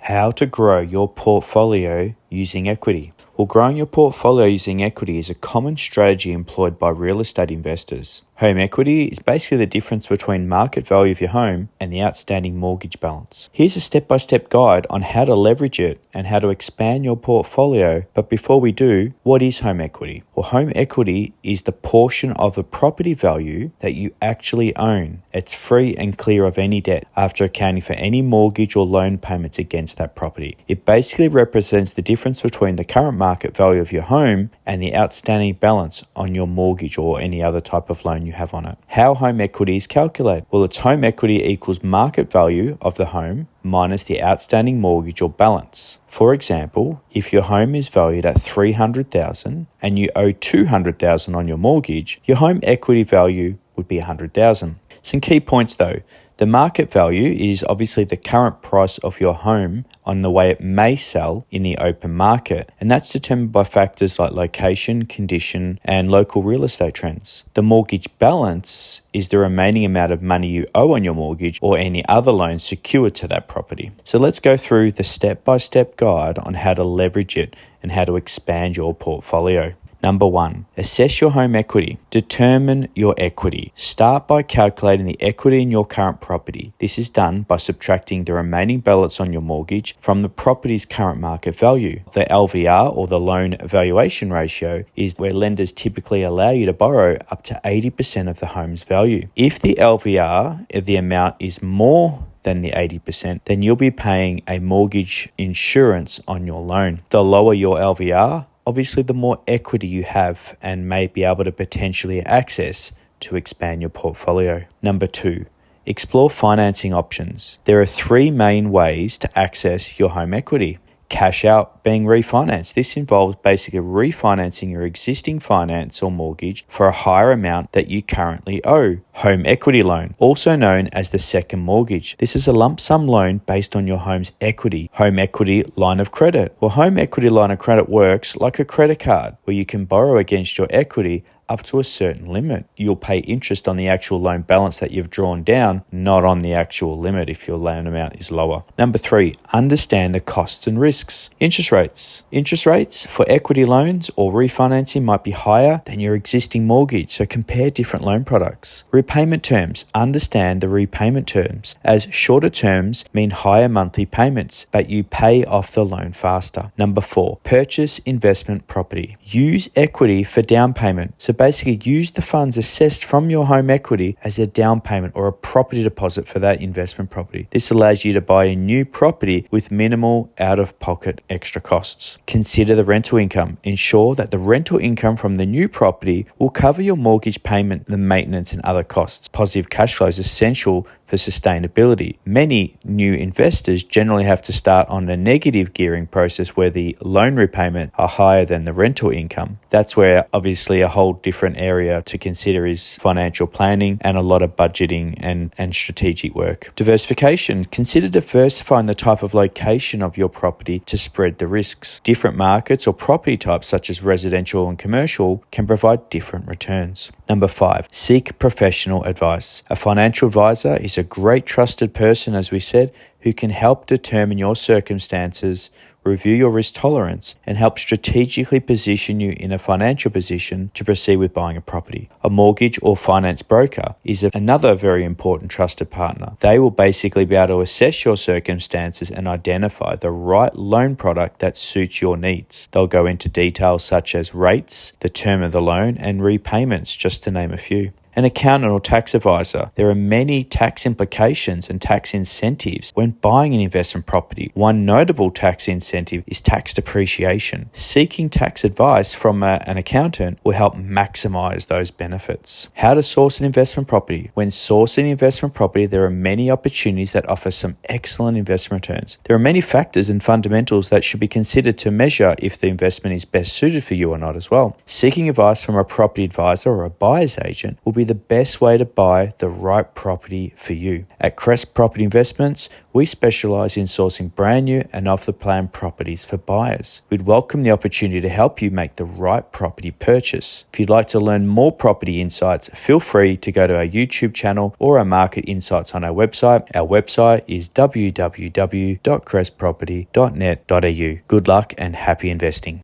How to grow your portfolio using equity. Well, growing your portfolio using equity is a common strategy employed by real estate investors. Home equity is basically the difference between market value of your home and the outstanding mortgage balance. Here's a step-by-step guide on how to leverage it and how to expand your portfolio. But before we do, what is home equity? Well, home equity is the portion of the property value that you actually own. It's free and clear of any debt after accounting for any mortgage or loan payments against that property. It basically represents the difference between the current market value of your home and the outstanding balance on your mortgage or any other type of loan you have on it. How home equity is calculated? Well, it's home equity equals market value of the home minus the outstanding mortgage or balance. For example, if your home is valued at $300,000 and you owe $200,000 on your mortgage, your home equity value would be $100,000. Some key points though. The market value is obviously the current price of your home on the way it may sell in the open market, and that's determined by factors like location, condition, and local real estate trends. The mortgage balance is the remaining amount of money you owe on your mortgage or any other loan secured to that property. So let's go through the step-by-step guide on how to leverage it and how to expand your portfolio. Number 1, assess your home equity. Determine your equity. Start by calculating the equity in your current property. This is done by subtracting the remaining balance on your mortgage from the property's current market value. The LVR, or the loan valuation ratio, is where lenders typically allow you to borrow up to 80% of the home's value. If the LVR, if the amount is more than the 80%, then you'll be paying a mortgage insurance on your loan. The lower your LVR, obviously, the more equity you have and may be able to potentially access to expand your portfolio. Number 2, explore financing options. There are 3 main ways to access your home equity. Cash out being refinanced. This involves basically refinancing your existing finance or mortgage for a higher amount that you currently owe. Home equity loan, also known as the second mortgage. This is a lump sum loan based on your home's equity. Home equity line of credit. Well, home equity line of credit works like a credit card where you can borrow against your equity up to a certain limit. You'll pay interest on the actual loan balance that you've drawn down, not on the actual limit if your loan amount is lower. Number 3, understand the costs and risks. Interest rates. Interest rates for equity loans or refinancing might be higher than your existing mortgage, so compare different loan products. Repayment terms. Understand the repayment terms, as shorter terms mean higher monthly payments, but you pay off the loan faster. Number 4, purchase investment property. Use equity for down payment. So basically use the funds assessed from your home equity as a down payment or a property deposit for that investment property. This allows you to buy a new property with minimal out-of-pocket extra costs. Consider the rental income. Ensure that the rental income from the new property will cover your mortgage payment, the maintenance, and other costs. Positive cash flow is essential for sustainability. Many new investors generally have to start on a negative gearing process where the loan repayment are higher than the rental income. That's where obviously a whole different area to consider is financial planning and a lot of budgeting and strategic work. Diversification. Consider diversifying the type of location of your property to spread the risks. Different markets or property types such as residential and commercial can provide different returns. Number 5, seek professional advice. A financial advisor is a great trusted person, as we said, who can help determine your circumstances, review your risk tolerance, and help strategically position you in a financial position to proceed with buying a property. A mortgage or finance broker is another very important trusted partner. They will basically be able to assess your circumstances and identify the right loan product that suits your needs. They'll go into details such as rates, the term of the loan, and repayments, just to name a few. An accountant or tax advisor. There are many tax implications and tax incentives when buying an investment property. One notable tax incentive is tax depreciation. Seeking tax advice from an accountant will help maximize those benefits. How to source an investment property. When sourcing investment property, there are many opportunities that offer some excellent investment returns. There are many factors and fundamentals that should be considered to measure if the investment is best suited for you or not as well. Seeking advice from a property advisor or a buyer's agent will be the best way to buy the right property for you. At Crest Property Investments, we specialise in sourcing brand new and off-the-plan properties for buyers. We'd welcome the opportunity to help you make the right property purchase. If you'd like to learn more property insights, feel free to go to our YouTube channel or our market insights on our website. Our website is www.crestproperty.net.au. Good luck and happy investing.